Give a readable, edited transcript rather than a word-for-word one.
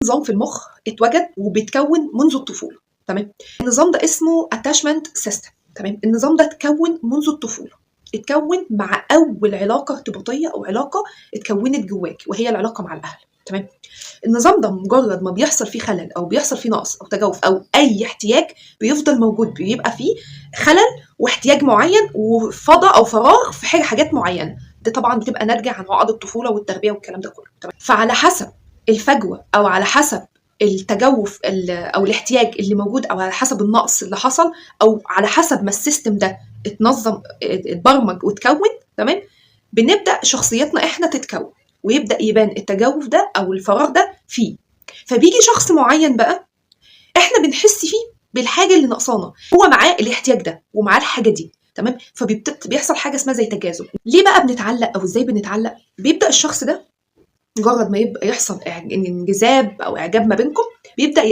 نظام في المخ اتوجد وبيتكون منذ الطفوله. تمام. النظام ده اسمه attachment system. تمام. النظام ده اتكون منذ الطفوله، اتكون مع اول علاقه ارتباطيه او علاقه اتكونت جواك، وهي العلاقه مع الاهل. تمام. النظام ده مجرد ما بيحصل فيه خلل او بيحصل فيه نقص او تجاوف او اي احتياج بيفضل موجود، بيبقى فيه خلل واحتياج معين وفضاء او فراغ في حاجات معينه. ده طبعا بتبقى ناتجه عن عقد الطفوله والتربيه والكلام ده كله. تمام. فعلى حسب الفجوه او على حسب التجوف او الاحتياج اللي موجود، او على حسب النقص اللي حصل، او على حسب ما السيستم ده اتنظم اتبرمج واتكون، تمام، بنبدا شخصيتنا احنا تتكون ويبدا يبان التجوف ده او الفراغ ده فيه. فبيجي شخص معين بقى احنا بنحس فيه بالحاجه اللي ناقصانا، هو معاه الاحتياج ده ومعاه الحاجه دي. تمام. فبيحصل حاجه اسمها زي تجاذب. ليه بقى بنتعلق او ازاي بنتعلق؟ بيبدا الشخص ده مجرد ما يبقى يحصل انجذاب او اعجاب ما بينكم، بيبدا